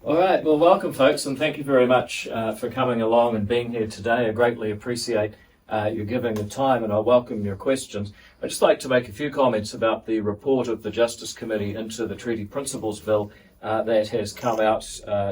All right, well, welcome, folks, and thank you very much for coming along and being here today. I greatly appreciate you giving the time, and I welcome your questions. I'd just like to make a few comments about the report of the Justice Committee into the Treaty Principles Bill that has come out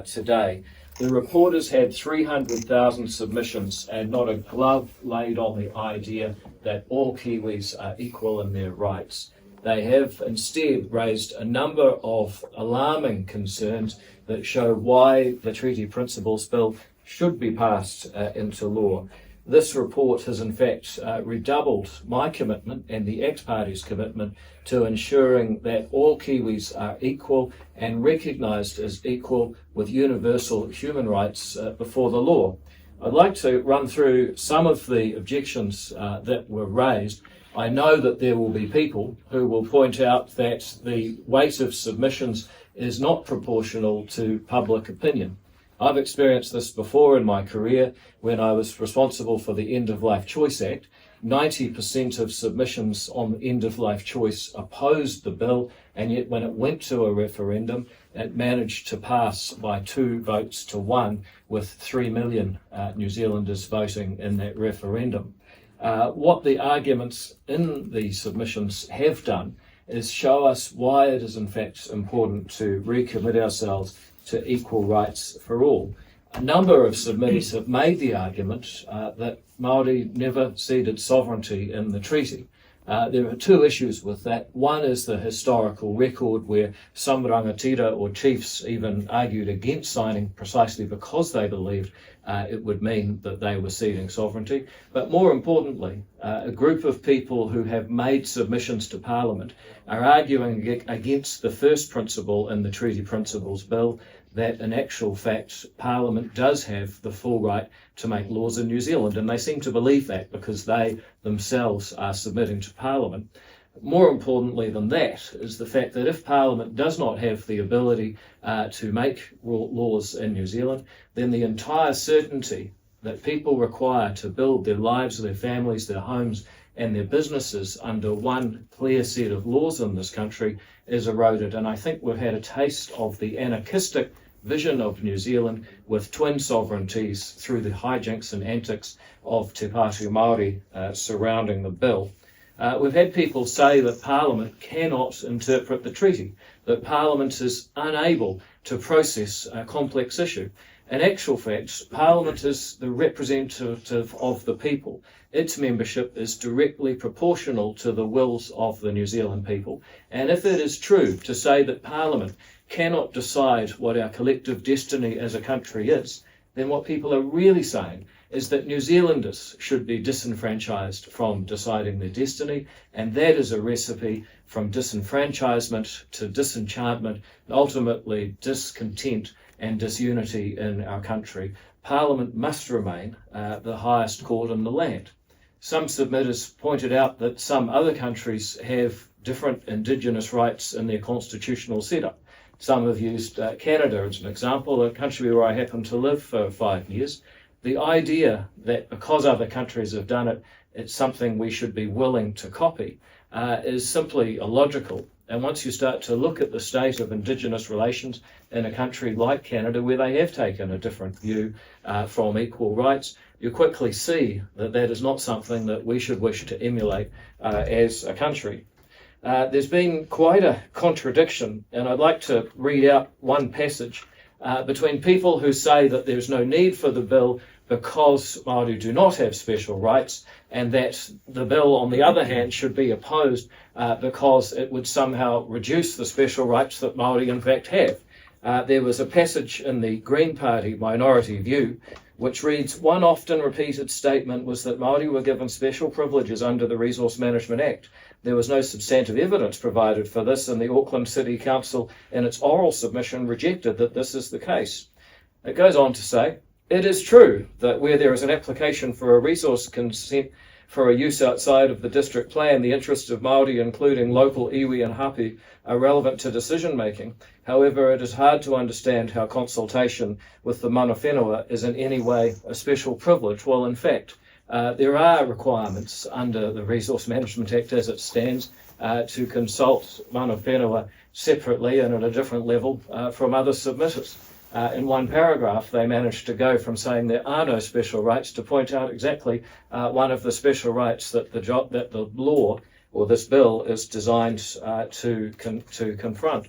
today. The report has had 300,000 submissions and not a glove laid on the idea that all Kiwis are equal in their rights. They have instead raised a number of alarming concerns that show why the Treaty Principles Bill should be passed into law. This report has in fact redoubled my commitment and the ACT Party's commitment to ensuring that all Kiwis are equal and recognised as equal with universal human rights before the law. I'd like to run through some of the objections that were raised. I know that there will be people who will point out that the weight of submissions is not proportional to public opinion. I've experienced this before in my career when I was responsible for the End of Life Choice Act. 90% of submissions on end of life choice opposed the bill, and yet when it went to a referendum, it managed to pass by 2 votes to 1, with 3 million New Zealanders voting in that referendum. What the arguments in the submissions have done is show us why it is in fact important to recommit ourselves to equal rights for all. A number of submitters have made the argument that Māori never ceded sovereignty in the treaty. There are 2 issues with that. One is the historical record where some rangatira or chiefs even argued against signing precisely because they believed it would mean that they were ceding sovereignty. But more importantly, a group of people who have made submissions to Parliament are arguing against the first principle in the Treaty Principles Bill, that in actual fact Parliament does have the full right to make laws in New Zealand, and they seem to believe that because they themselves are submitting to Parliament. More importantly than that is the fact that if Parliament does not have the ability to make laws in New Zealand, then the entire certainty that people require to build their lives, their families, their homes and their businesses under one clear set of laws in this country is eroded. And I think we've had a taste of the anarchistic vision of New Zealand with twin sovereignties through the hijinks and antics of Te Pāti Māori surrounding the bill. We've had people say that Parliament cannot interpret the treaty, that Parliament is unable to process a complex issue. In actual fact, Parliament is the representative of the people. Its membership is directly proportional to the wills of the New Zealand people. And if it is true to say that Parliament cannot decide what our collective destiny as a country is, then what people are really saying is that New Zealanders should be disenfranchised from deciding their destiny, and that is a recipe from disenfranchisement to disenchantment, and ultimately discontent and disunity in our country. Parliament must remain the highest court in the land. Some submitters pointed out that some other countries have different Indigenous rights in their constitutional setup. Some have used Canada as an example, a country where I happened to live for 5 years. The idea that because other countries have done it, it's something we should be willing to copy is simply illogical. And once you start to look at the state of Indigenous relations in a country like Canada, where they have taken a different view from equal rights, you quickly see that that is not something that we should wish to emulate as a country. There's been quite a contradiction, and I'd like to read out one passage between people who say that there's no need for the bill because Māori do not have special rights, and that the bill, on the other hand, should be opposed because it would somehow reduce the special rights that Māori in fact have. There was a passage in the Green Party Minority View which reads, "One often repeated statement was that Māori were given special privileges under the Resource Management Act. There was no substantive evidence provided for this, and the Auckland City Council in its oral submission rejected that this is the case." It goes on to say, "It is true that where there is an application for a resource consent for a use outside of the district plan, the interests of Māori, including local iwi and hapu, are relevant to decision making. However, it is hard to understand how consultation with the mana whenua is in any way a special privilege." Well, in fact, there are requirements under the Resource Management Act as it stands to consult mana whenua separately and at a different level from other submitters. in one paragraph, they managed to go from saying there are no special rights to point out exactly one of the special rights that the law or this bill is designed to confront.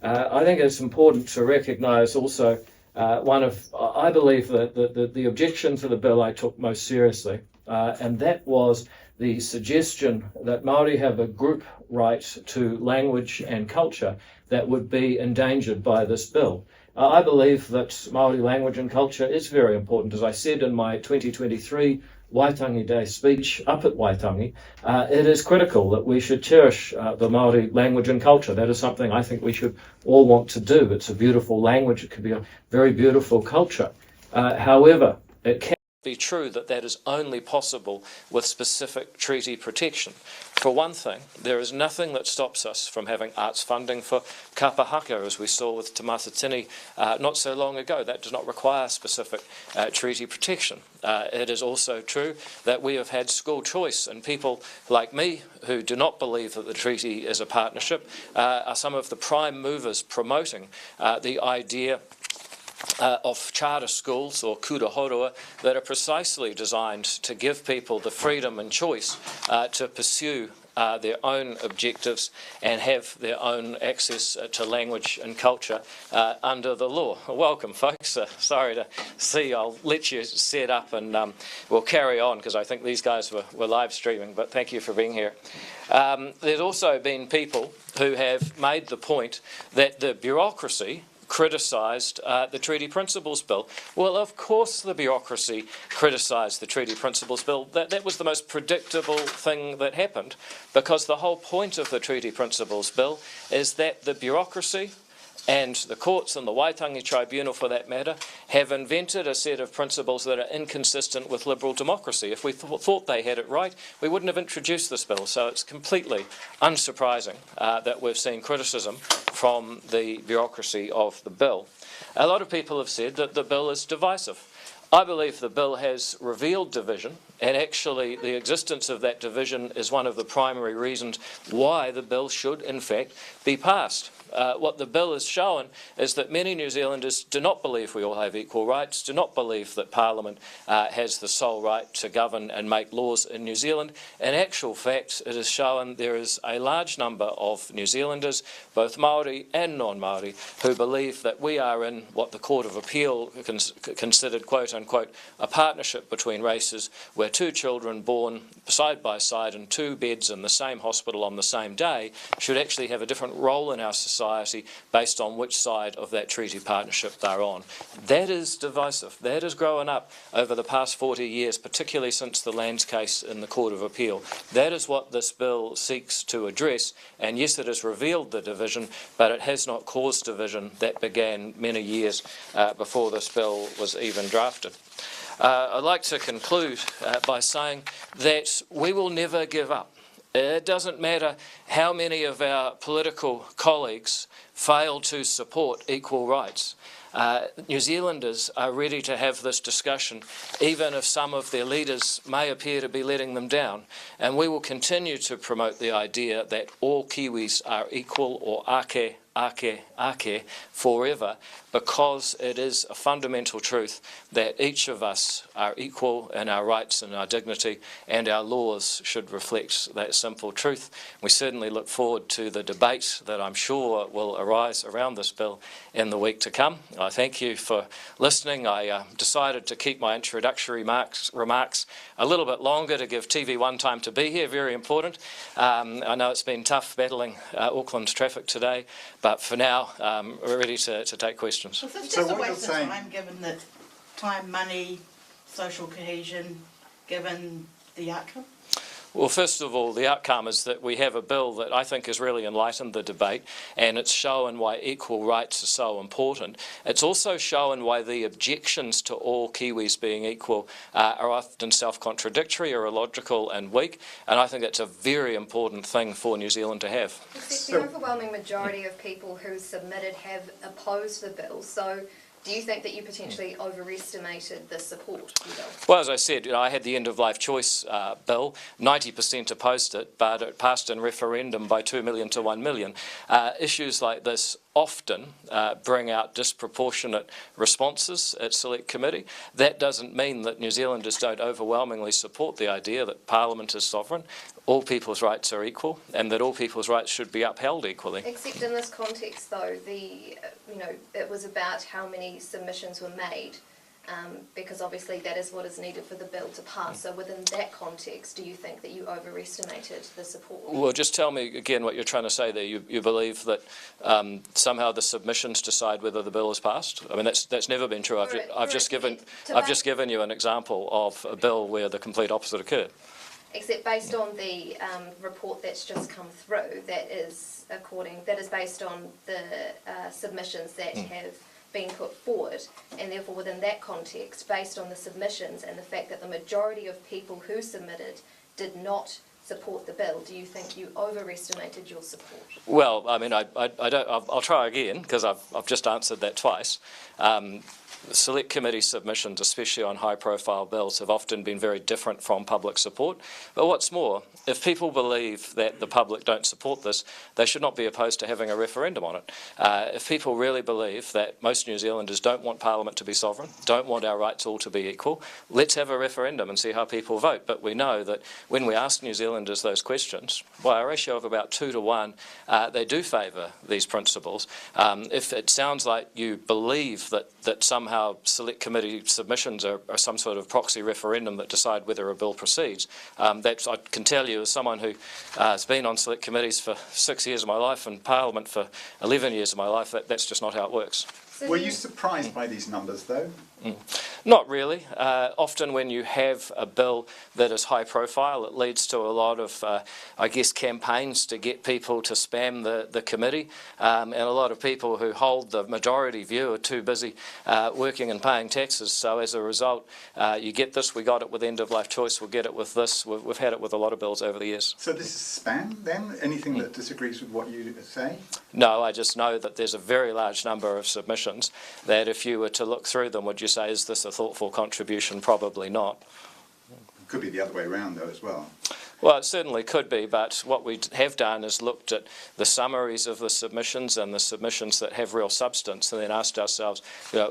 I think it's important to recognise also I believe that the objection to the bill I took most seriously, and that was the suggestion that Māori have a group right to language and culture that would be endangered by this bill. I believe that Māori language and culture is very important. As I said in my 2023 Waitangi Day speech up at Waitangi, it is critical that we should cherish the Māori language and culture. That is something I think we should all want to do. It's a beautiful language. It can be a very beautiful culture. However, it can be true that that is only possible with specific treaty protection. For one thing, there is nothing that stops us from having arts funding for kapahaka, as we saw with Te Matatini not so long ago. That does not require specific treaty protection. It is also true that we have had school choice, and people like me who do not believe that the treaty is a partnership are some of the prime movers promoting the idea of charter schools or kura horua that are precisely designed to give people the freedom and choice to pursue their own objectives and have their own access to language and culture under the law. Welcome, folks. Sorry to see. I'll let you set up and we'll carry on because I think these guys were live streaming, but thank you for being here. There's also been people who have made the point that the bureaucracy criticised the Treaty Principles Bill. Well, of course the bureaucracy criticised the Treaty Principles Bill. That was the most predictable thing that happened, because the whole point of the Treaty Principles Bill is that the bureaucracy and the courts and the Waitangi Tribunal, for that matter, have invented a set of principles that are inconsistent with liberal democracy. If we thought they had it right, we wouldn't have introduced this bill. So it's completely unsurprising that we've seen criticism from the bureaucracy of the bill. A lot of people have said that the bill is divisive. I believe the bill has revealed division, and actually the existence of that division is one of the primary reasons why the bill should in fact be passed. What the bill has shown is that many New Zealanders do not believe we all have equal rights, do not believe that Parliament has the sole right to govern and make laws in New Zealand. In actual fact, it has shown there is a large number of New Zealanders, both Māori and non-Māori, who believe that we are in what the Court of Appeal considered, quote-unquote, a partnership between races where two children born side by side in two beds in the same hospital on the same day should actually have a different role in our society based on which side of that treaty partnership they're on. That is divisive. That has grown up over the past 40 years, particularly since the Lands case in the Court of Appeal. That is what this bill seeks to address, and yes, it has revealed the division, but it has not caused division that began many years before this bill was even drafted. I'd like to conclude by saying that we will never give up. It doesn't matter how many of our political colleagues fail to support equal rights. New Zealanders are ready to have this discussion, even if some of their leaders may appear to be letting them down. And we will continue to promote the idea that all Kiwis are equal, or ake, forever, because it is a fundamental truth that each of us are equal in our rights and our dignity, and our laws should reflect that simple truth. We certainly look forward to the debate that I'm sure will arise around this bill in the week to come. I thank you for listening. I decided to keep my introductory remarks a little bit longer to give TV1 time to be here, very important. I know it's been tough battling Auckland traffic today, but for now, we're ready to take questions. Well, it's just a waste of time, given that time, money, social cohesion, given the outcome? Well, first of all, the outcome is that we have a bill that I think has really enlightened the debate, and it's shown why equal rights are so important. It's also shown why the objections to all Kiwis being equal are often self-contradictory or illogical and weak, and I think it's a very important thing for New Zealand to have. The overwhelming majority of people who submitted have opposed the bill, so do you think that you potentially overestimated the support for the bill? Well, as I said, I had the end-of-life choice bill. 90% opposed it, but it passed in referendum by 2 million to 1 million. Issues like this often bring out disproportionate responses at Select Committee. That doesn't mean that New Zealanders don't overwhelmingly support the idea that Parliament is sovereign, all people's rights are equal, and that all people's rights should be upheld equally. Except in this context, though, it was about how many submissions were made, because obviously that is what is needed for the bill to pass. So within that context, do you think that you overestimated the support? Well, just tell me again what you're trying to say there. You believe that somehow the submissions decide whether the bill is passed? I mean, that's never been true. I've just given you an example of a bill where the complete opposite occurred. Except based on the report that's just come through, that is based on the submissions that have been put forward, and therefore within that context, based on the submissions and the fact that the majority of people who submitted did not support the bill, do you think you overestimated your support? Well, I mean, I don't. I'll try again because I've just answered that twice. Select Committee submissions, especially on high-profile bills, have often been very different from public support. But what's more, if people believe that the public don't support this, they should not be opposed to having a referendum on it. If people really believe that most New Zealanders don't want Parliament to be sovereign, don't want our rights all to be equal, let's have a referendum and see how people vote. But we know that when we ask New Zealanders those questions, by a ratio of about 2 to 1, they do favour these principles. If it sounds like you believe that somehow Select Committee submissions are some sort of proxy referendum that decide whether a bill proceeds, I can tell you as someone who has been on Select Committees for 6 years of my life and Parliament for 11 years of my life, that's just not how it works. Were you surprised by these numbers, though? Not really. Often when you have a bill that is high profile, it leads to a lot of, I guess, campaigns to get people to spam the committee, and a lot of people who hold the majority view are too busy working and paying taxes. So as a result, you get this. We got it with end-of-life choice. We'll get it with this. We've had it with a lot of bills over the years. So this is spam, then? Anything that disagrees with what you say? No, I just know that there's a very large number of submissions that if you were to look through them, would you say, is this a thoughtful contribution? Probably not. It could be the other way around, though, as well. Well, it certainly could be, but what we have done is looked at the summaries of the submissions and the submissions that have real substance, and then asked ourselves,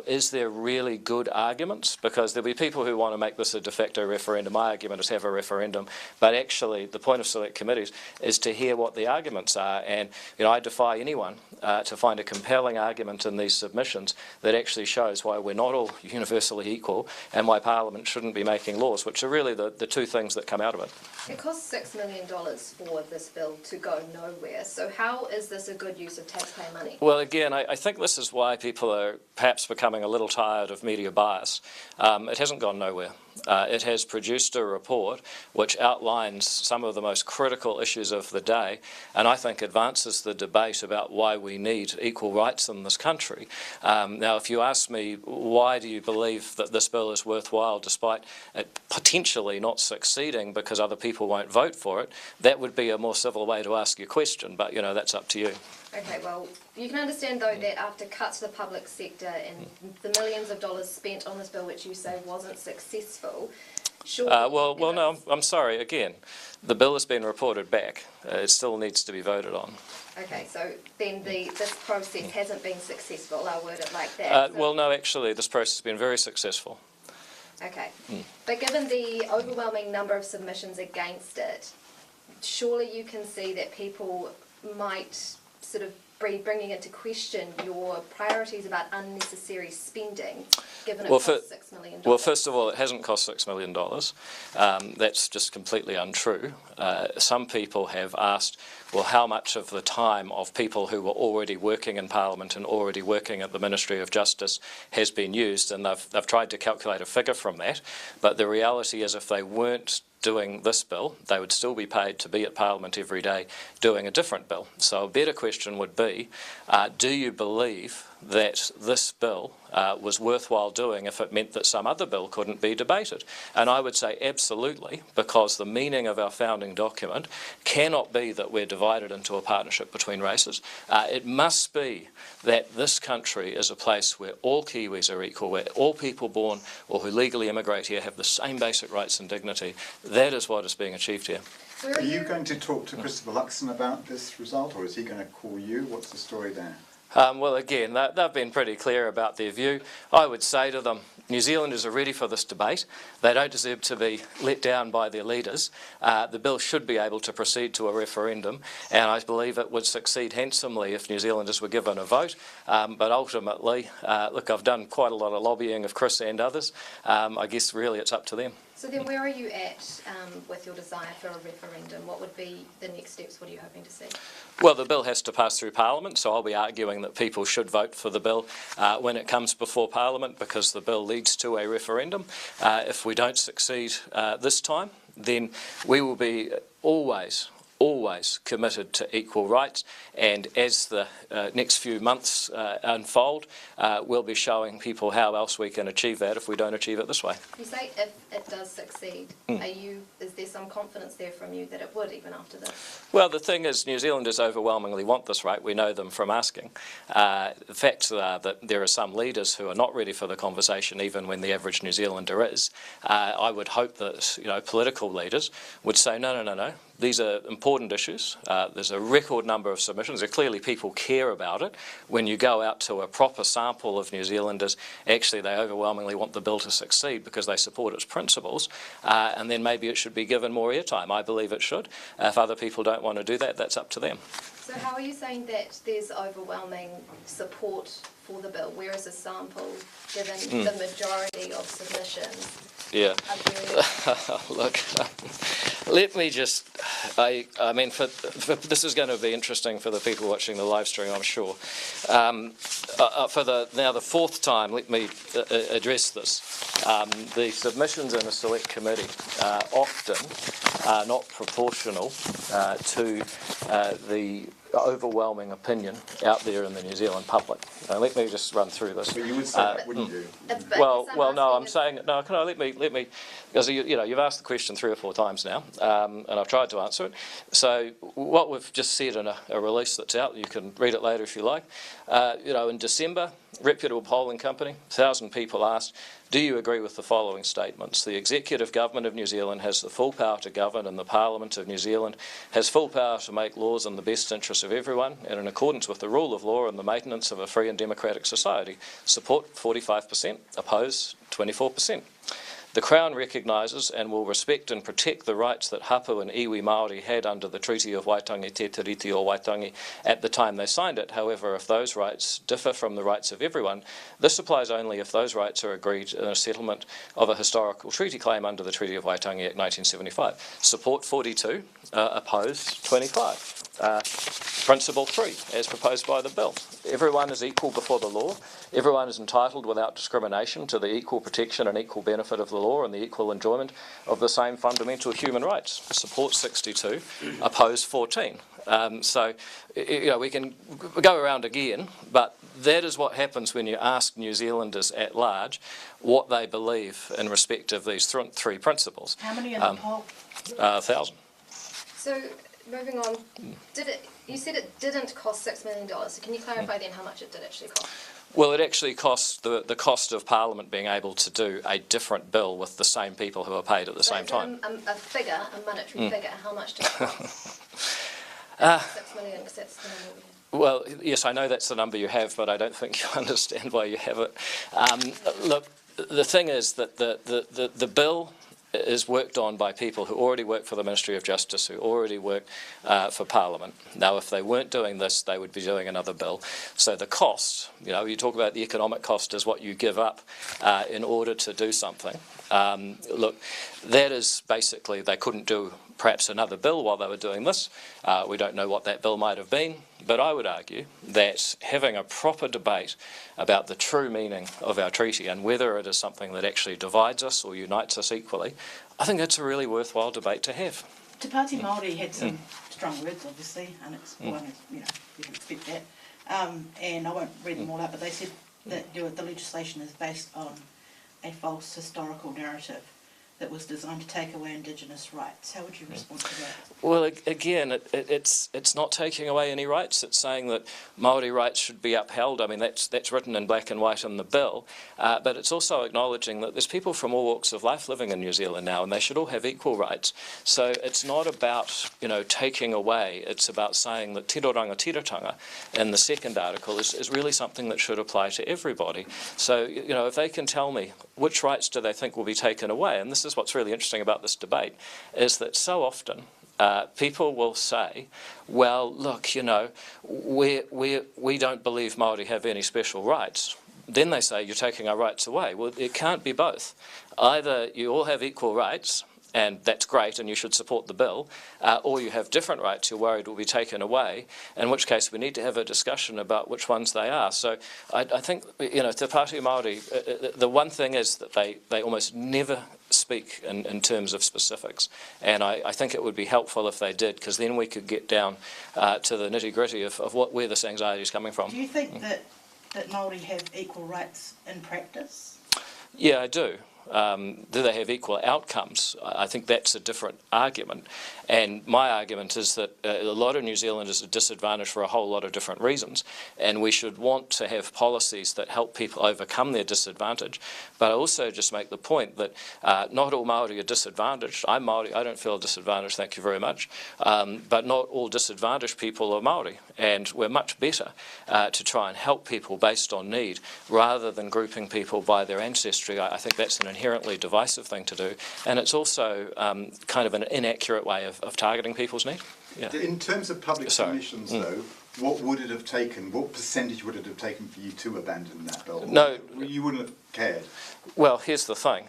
is there really good arguments? Because there'll be people who want to make this a de facto referendum. My argument is have a referendum, but actually the point of Select Committees is to hear what the arguments are, and I defy anyone to find a compelling argument in these submissions that actually shows why we're not all universally equal and why Parliament shouldn't be making laws, which are really the two things that come out of it. It costs $6 million for this bill to go nowhere. So how is this a good use of taxpayer money? Well, again, I think this is why people are perhaps becoming a little tired of media bias. It hasn't gone nowhere. It has produced a report which outlines some of the most critical issues of the day, and I think advances the debate about why we need equal rights in this country. Now, if you ask me, why do you believe that this bill is worthwhile despite it potentially not succeeding because other people won't vote for it, that would be a more civil way to ask your question, but that's up to you. Okay, well, you can understand, though, that after cuts to the public sector and the millions of dollars spent on this bill, which you say wasn't successful, sure... no, I'm sorry, again, the bill has been reported back. It still needs to be voted on. Okay, so then this process hasn't been successful, I'll word it like that. Well, no, actually, this process has been very successful. Okay, but given the overwhelming number of submissions against it, surely you can see that people might sort of bringing into question your priorities about unnecessary spending, given it costs $6 million. Well, first of all, it hasn't cost $6 million. That's just completely untrue. Some people have asked, well, how much of the time of people who were already working in Parliament and already working at the Ministry of Justice has been used, and they've tried to calculate a figure from that. But the reality is if they weren't doing this bill, they would still be paid to be at Parliament every day doing a different bill. So a better question would be, do you believe that this bill was worthwhile doing if it meant that some other bill couldn't be debated? And I would say absolutely, because the meaning of our founding document cannot be that we're divided into a partnership between races. It must be that this country is a place where all Kiwis are equal, where all people born or who legally immigrate here have the same basic rights and dignity. That is what is being achieved here. Are you going to talk to Christopher Luxon about this result, or is he going to call you? What's the story there? Well, again, they've been pretty clear about their view. I would say to them, New Zealanders are ready for this debate. They don't deserve to be let down by their leaders. The bill should be able to proceed to a referendum, and I believe it would succeed handsomely if New Zealanders were given a vote. But ultimately, look, I've done quite a lot of lobbying of Chris and others. I guess really it's up to them. So then where are you at with your desire for a referendum? What would be the next steps? What are you hoping to see? Well, the bill has to pass through Parliament, so I'll be arguing that people should vote for the bill when it comes before Parliament, because the bill leads to a referendum. If we don't succeed this time, then we will be always committed to equal rights, and as the next few months unfold, we'll be showing people how else we can achieve that if we don't achieve it this way. You say if it does succeed, is there some confidence there from you that it would, even after this? Well, the thing is, New Zealanders overwhelmingly want this, right? We know them from asking. The facts are that there are some leaders who are not ready for the conversation, even when the average New Zealander is. I would hope that, you know, political leaders would say, no. These are important issues. There's a record number of submissions. Clearly people care about it. When you go out to a proper sample of New Zealanders, actually they overwhelmingly want the bill to succeed because they support its principles, and then maybe it should be given more airtime. I believe it should. If other people don't want to do that, that's up to them. So how are you saying that there's overwhelming support for the bill, whereas a sample, given the majority of submissions? Yeah. Look, let me just, I mean, this is going to be interesting for the people watching the live stream, I'm sure. For the fourth time, let me address this. The submissions in a select committee often are not proportional to the overwhelming opinion out there in the New Zealand public. Let me just run through this. But you would say that, wouldn't you? Well, no. I'm saying no. Can I let me? Because you know, you've asked the question 3 or 4 times now, and I've tried to answer it. So what we've just said in a release that's out, you can read it later if you like. You know, in December, reputable polling company, 1,000 people asked, do you agree with the following statements? The Executive Government of New Zealand has the full power to govern, and the Parliament of New Zealand has full power to make laws in the best interest of everyone and in accordance with the rule of law and the maintenance of a free and democratic society. Support 45%, oppose 24%. The Crown recognises and will respect and protect the rights that Hapu and Iwi Māori had under the Treaty of Waitangi Te Tiriti o Waitangi at the time they signed it. However, if those rights differ from the rights of everyone, this applies only if those rights are agreed in a settlement of a historical treaty claim under the Treaty of Waitangi Act 1975. Support 42, oppose 25. Principle 3, as proposed by the bill. Everyone is equal before the law. Everyone is entitled without discrimination to the equal protection and equal benefit of the law and the equal enjoyment of the same fundamental human rights. Support 62, oppose 14. So, you know, we can go around again, but that is what happens when you ask New Zealanders at large what they believe in respect of these 3 principles. How many in the poll? 1,000. So, moving on, you said it didn't cost $6 million, so can you clarify then how much it did actually cost? Well, it actually costs the cost of Parliament being able to do a different bill with the same people who are paid at the same time. A figure, a monetary figure, how much did it cost? 6 million, because that's the number we have. Well, yes, I know that's the number you have, but I don't think you understand why you have it. Look, the thing is that the bill is worked on by people who already work for the Ministry of Justice, who already work for Parliament. Now, if they weren't doing this, they would be doing another bill. So the cost, you know, you talk about the economic cost is what you give up in order to do something. Look, that is basically, they couldn't do perhaps another bill while they were doing this. We don't know what that bill might have been, but I would argue that having a proper debate about the true meaning of our treaty and whether it is something that actually divides us or unites us equally, I think that's a really worthwhile debate to have. Te Pāti Māori had some strong words, obviously, and it's you know, you can expect that. And I won't read them all out, but they said that the legislation is based on a false historical narrative. that was designed to take away Indigenous rights. How would you respond to that? Well, again, it's not taking away any rights. It's saying that Māori rights should be upheld. I mean, that's written in black and white in the bill. But it's also acknowledging that there's people from all walks of life living in New Zealand now, and they should all have equal rights. So it's not about, taking away. It's about saying that tiroranga tiratanga in the second article is really something that should apply to everybody. So, if they can tell me which rights do they think will be taken away, and this is what's really interesting about this debate, is that so often people will say, well, look, we don't believe Māori have any special rights. Then they say, you're taking our rights away. Well, it can't be both. Either you all have equal rights, and that's great, and you should support the bill, or you have different rights you're worried will be taken away, in which case we need to have a discussion about which ones they are. So I think, to Pāti Māori, the one thing is that they almost never speak in terms of specifics, and I think it would be helpful if they did, because then we could get down to the nitty-gritty of where this anxiety is coming from. Do you think that Māori have equal rights in practice? Yeah, I do. Do they have equal outcomes? I think that's a different argument. And my argument is that a lot of New Zealanders are disadvantaged for a whole lot of different reasons, and we should want to have policies that help people overcome their disadvantage. But I also just make the point that not all Māori are disadvantaged. I'm Māori, I don't feel disadvantaged, thank you very much. But not all disadvantaged people are Māori, and we're much better to try and help people based on need rather than grouping people by their ancestry. I think that's an inherently divisive thing to do, and it's also kind of an inaccurate way of targeting people's need. Yeah. In terms of public submissions, though, what would it have taken? What percentage would it have taken for you to abandon that bill? No, you wouldn't have cared. Well, here's the thing.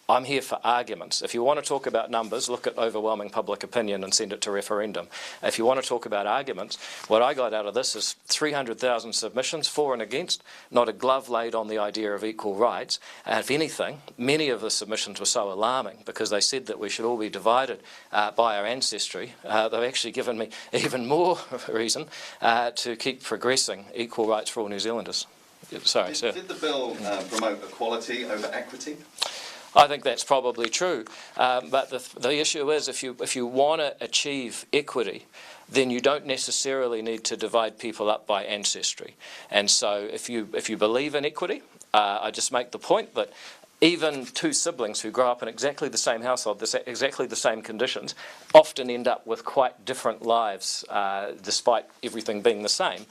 I'm here for arguments. If you want to talk about numbers, look at overwhelming public opinion and send it to referendum. If you want to talk about arguments, what I got out of this is 300,000 submissions, for and against, not a glove laid on the idea of equal rights. And if anything, many of the submissions were so alarming because they said that we should all be divided by our ancestry. They've actually given me even more reason to keep progressing equal rights for all New Zealanders. Sorry, sir. Did the bill promote equality over equity? I think that's probably true, but the issue is if you want to achieve equity, then you don't necessarily need to divide people up by ancestry. And so if you believe in equity, I just make the point that even two siblings who grow up in exactly the same household, exactly the same conditions, often end up with quite different lives despite everything being the same.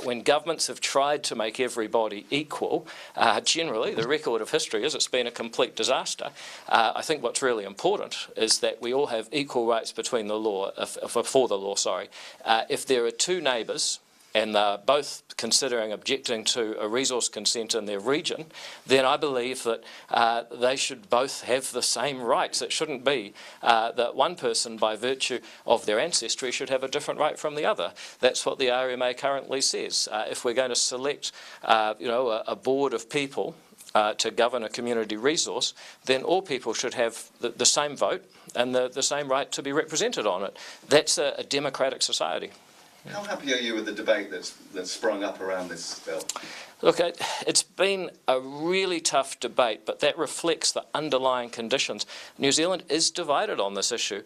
When governments have tried to make everybody equal, generally the record of history is it's been a complete disaster. I think what's really important is that we all have equal rights between the law, before the law, sorry. If there are two neighbours and they're both considering objecting to a resource consent in their region, then I believe that they should both have the same rights. It shouldn't be that one person, by virtue of their ancestry, should have a different right from the other. That's what the RMA currently says. If we're going to select, a board of people to govern a community resource, then all people should have the same vote and the same right to be represented on it. That's a democratic society. How happy are you with the debate that's sprung up around this bill? Look, it's been a really tough debate, but that reflects the underlying conditions. New Zealand is divided on this issue,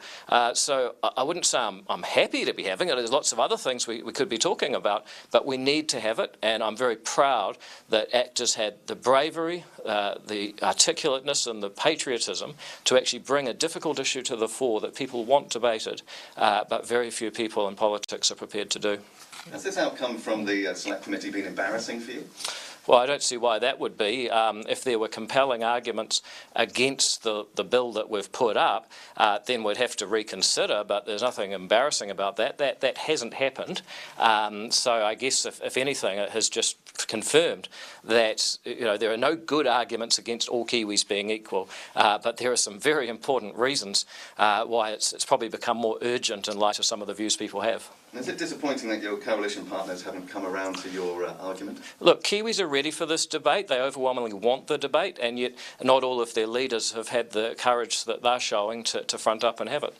so I wouldn't say I'm happy to be having it. There's lots of other things we could be talking about, but we need to have it, and I'm very proud that actors had the bravery, the articulateness and the patriotism to actually bring a difficult issue to the fore that people want debated, but very few people in politics are prepared to do. Has this outcome from the Select Committee been embarrassing for you? Well, I don't see why that would be. If there were compelling arguments against the bill that we've put up, then we'd have to reconsider, but there's nothing embarrassing about that. That hasn't happened. So I guess, if anything, it has just confirmed that there are no good arguments against all Kiwis being equal, but there are some very important reasons why it's probably become more urgent in light of some of the views people have. Is it disappointing that your coalition partners haven't come around to your argument? Look, Kiwis are ready for this debate. They overwhelmingly want the debate, and yet not all of their leaders have had the courage that they're showing to front up and have it.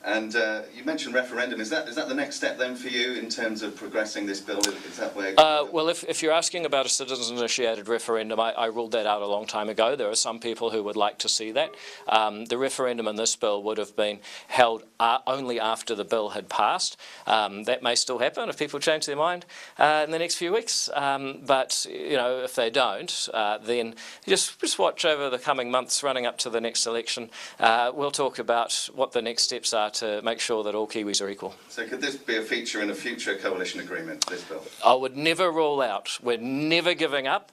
And you mentioned referendum. Is that the next step then for you in terms of progressing this bill? Is that where? Well, if you're asking about a citizen-initiated referendum, I ruled that out a long time ago. There are some people who would like to see that. The referendum in this bill would have been held only after the bill had passed. That may still happen if people change their mind in the next few weeks. But you know, if they don't, then just watch over the coming months running up to the next election. We'll talk about what the next steps are to make sure that all Kiwis are equal. So could this be a feature in a future coalition agreement, this bill? I would never rule out. We're never giving up.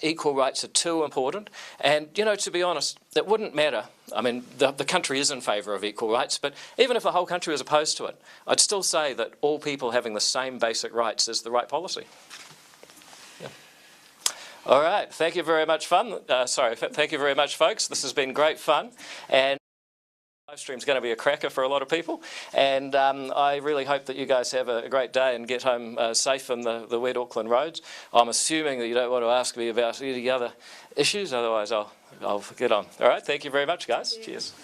Equal rights are too important. And, you know, to be honest, it wouldn't matter. I mean, the country is in favour of equal rights, but even if the whole country was opposed to it, I'd still say that all people having the same basic rights is the right policy. Yeah. All right. Thank you very much, thank you very much, folks. This has been great fun. And live stream's going to be a cracker for a lot of people, and I really hope that you guys have a great day and get home safe in the wet Auckland roads. I'm assuming that you don't want to ask me about any other issues, otherwise I'll get on. All right, thank you very much, guys. Cheers.